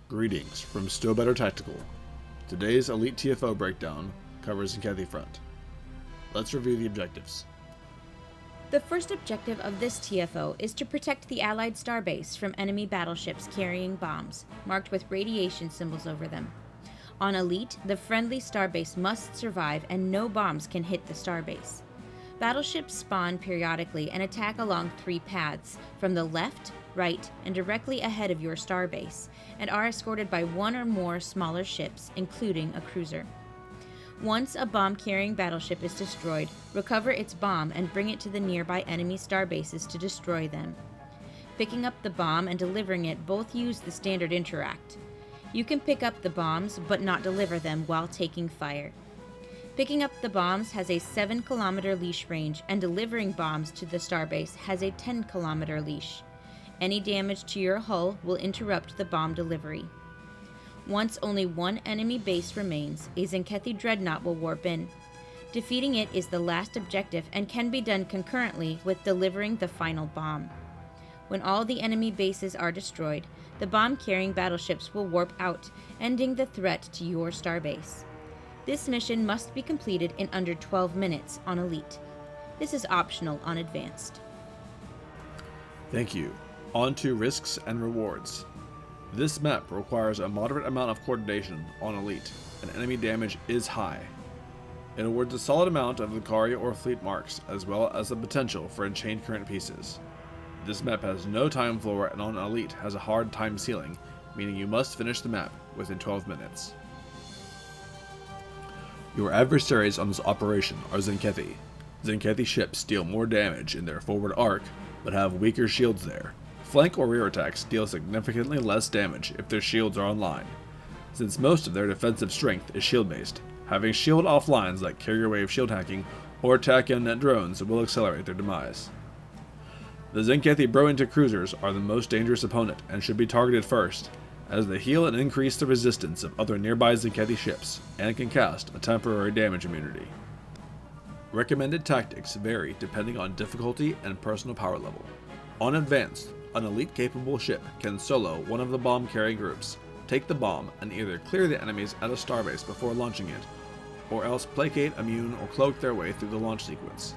Greetings from STO Better Tactical. Today's Elite TFO breakdown covers Tzenkethi front. Let's review the objectives. The first objective of this TFO is to protect the Allied starbase from enemy battleships carrying bombs, marked with radiation symbols over them. On Elite, the friendly starbase must survive and no bombs can hit the starbase. Battleships spawn periodically and attack along 3 paths, from the left, right, and directly ahead of your starbase, and are escorted by 1 or more smaller ships, including a cruiser. Once a bomb-carrying battleship is destroyed, recover its bomb and bring it to the nearby enemy starbases to destroy them. Picking up the bomb and delivering it both use the standard interact. You can pick up the bombs, but not deliver them while taking fire. Picking up the bombs has a 7-kilometer leash range, and delivering bombs to the starbase has a 10-kilometer leash. Any damage to your hull will interrupt the bomb delivery. Once only 1 enemy base remains, a Tzenkethi dreadnought will warp in. Defeating it is the last objective and can be done concurrently with delivering the final bomb. When all the enemy bases are destroyed, the bomb-carrying battleships will warp out, ending the threat to your starbase. This mission must be completed in under 12 minutes on Elite. This is optional on Advanced. Thank you. On to risks and rewards. This map requires a moderate amount of coordination on Elite, and enemy damage is high. It awards a solid amount of Lucari or fleet marks, as well as the potential for enchained current pieces. This map has no time floor and on Elite has a hard time ceiling, meaning you must finish the map within 12 minutes. Your adversaries on this operation are Tzenkethi. Tzenkethi ships deal more damage in their forward arc, but have weaker shields there. Flank or rear attacks deal significantly less damage if their shields are online, since most of their defensive strength is shield-based. Having shield offlines like carrier wave shield hacking or tachyon-net drones will accelerate their demise. The Tzenkethi bro-into cruisers are the most dangerous opponent and should be targeted first, as they heal and increase the resistance of other nearby Tzenkethi ships, and can cast a temporary damage immunity. Recommended tactics vary depending on difficulty and personal power level. On Advanced, an Elite-capable ship can solo one of the bomb-carrying groups, take the bomb, and either clear the enemies at a starbase before launching it, or else placate, immune, or cloak their way through the launch sequence.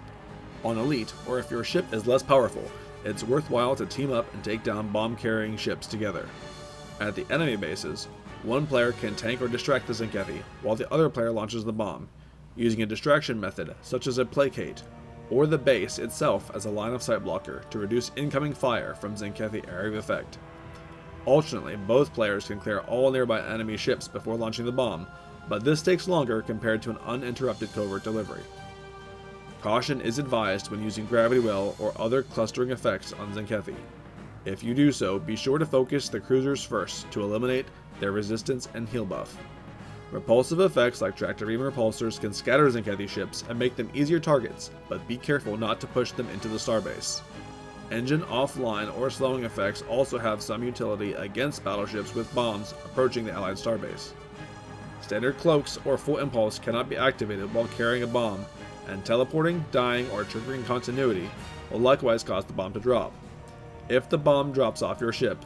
On Elite, or if your ship is less powerful, it's worthwhile to team up and take down bomb-carrying ships together. At the enemy bases, one player can tank or distract the Tzenkethi, while the other player launches the bomb, using a distraction method such as a placate, or the base itself as a line-of-sight blocker to reduce incoming fire from Tzenkethi area of effect. Alternately, both players can clear all nearby enemy ships before launching the bomb, but this takes longer compared to an uninterrupted covert delivery. Caution is advised when using gravity well or other clustering effects on Tzenkethi. If you do so, be sure to focus the cruisers first to eliminate their resistance and heal buff. Repulsive effects like tractor beam repulsors can scatter Tzenkethi ships and make them easier targets, but be careful not to push them into the starbase. Engine offline or slowing effects also have some utility against battleships with bombs approaching the Allied starbase. Standard cloaks or full impulse cannot be activated while carrying a bomb, and teleporting, dying, or triggering continuity will likewise cause the bomb to drop. If the bomb drops off your ship,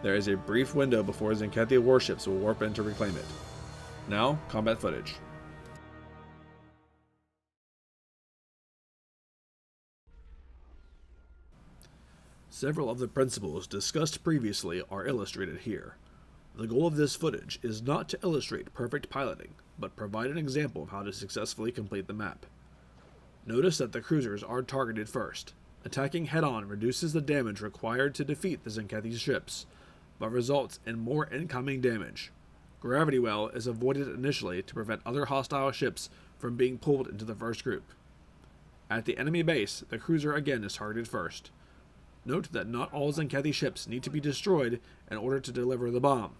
there is a brief window before Tzenkethi warships will warp in to reclaim it. Now, combat footage. Several of the principles discussed previously are illustrated here. The goal of this footage is not to illustrate perfect piloting, but provide an example of how to successfully complete the map. Notice that the cruisers are targeted first. Attacking head-on reduces the damage required to defeat the Tzenkethi ships, but results in more incoming damage. Gravity well is avoided initially to prevent other hostile ships from being pulled into the first group. At the enemy base, the cruiser again is targeted first. Note that not all Tzenkethi ships need to be destroyed in order to deliver the bomb.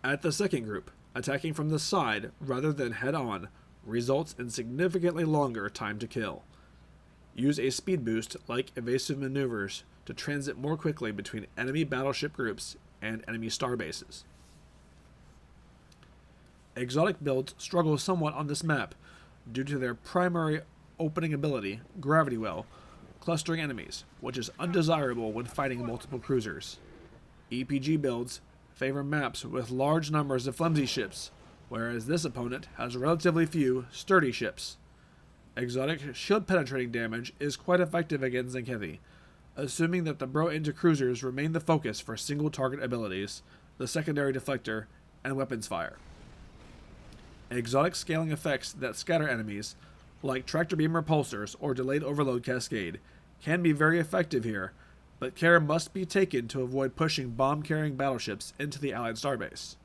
At the second group, Attacking from the side rather than head on results in significantly longer time to kill. Use a speed boost like evasive maneuvers to transit more quickly between enemy battleship groups and enemy starbases. Exotic builds struggle somewhat on this map due to their primary opening ability, Gravity Well, clustering enemies, which is undesirable when fighting multiple cruisers. EPG builds favor maps with large numbers of flimsy ships, whereas this opponent has relatively few sturdy ships. Exotic shield penetrating damage is quite effective against Tzenkethi, assuming that the bro into cruisers remain the focus for single target abilities, the secondary deflector, and weapons fire. Exotic scaling effects that scatter enemies, like tractor beam repulsors or delayed overload cascade, can be very effective here, but care must be taken to avoid pushing bomb-carrying battleships into the Allied starbase.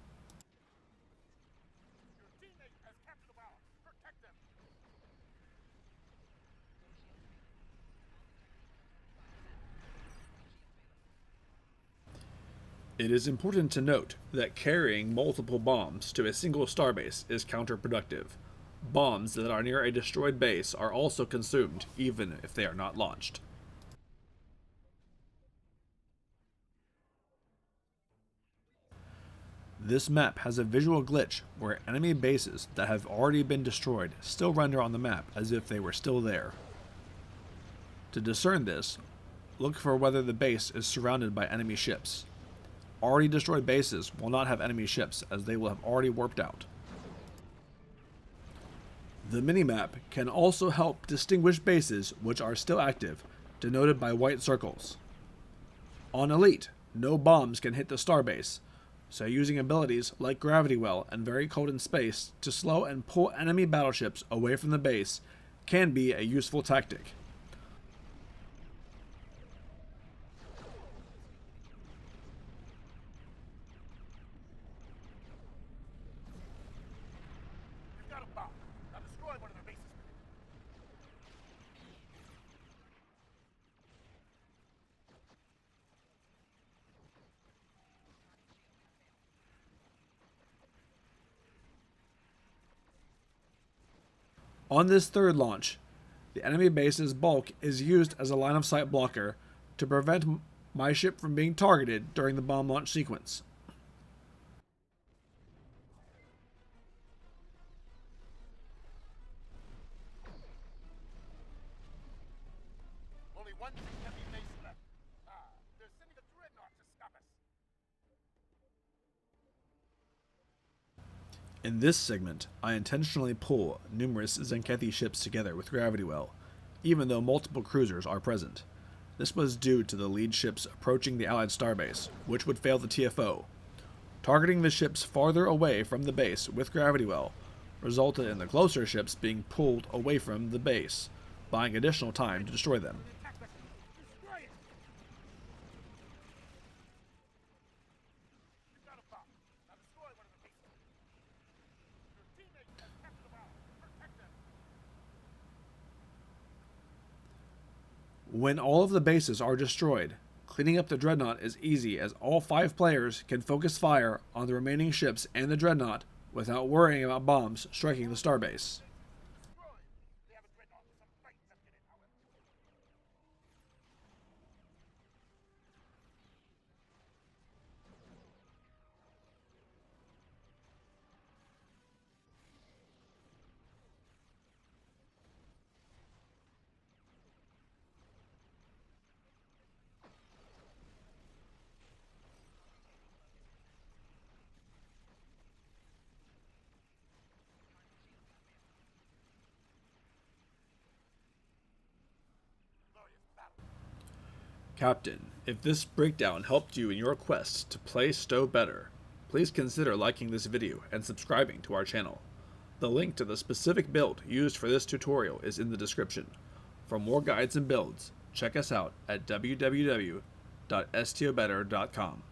It is important to note that carrying multiple bombs to a single starbase is counterproductive. Bombs that are near a destroyed base are also consumed, even if they are not launched. This map has a visual glitch where enemy bases that have already been destroyed still render on the map as if they were still there. To discern this, look for whether the base is surrounded by enemy ships. Already destroyed bases will not have enemy ships as they will have already warped out. The minimap can also help distinguish bases which are still active, denoted by white circles. On Elite, no bombs can hit the starbase, so using abilities like Gravity Well and Very Cold in Space to slow and pull enemy battleships away from the base can be a useful tactic. On this third launch, the enemy base's bulk is used as a line of sight blocker to prevent my ship from being targeted during the bomb launch sequence. Only one Tzenkethi base left. They're sending a dreadnought to stop us. In this segment, I intentionally pull numerous Tzenkethi ships together with Gravity Well, even though multiple cruisers are present. This was due to the lead ships approaching the Allied starbase, which would fail the TFO. Targeting the ships farther away from the base with Gravity Well resulted in the closer ships being pulled away from the base, buying additional time to destroy them. When all of the bases are destroyed, cleaning up the dreadnought is easy as all 5 players can focus fire on the remaining ships and the dreadnought without worrying about bombs striking the starbase. Captain, if this breakdown helped you in your quest to play STO better, please consider liking this video and subscribing to our channel. The link to the specific build used for this tutorial is in the description. For more guides and builds, check us out at www.stobetter.com.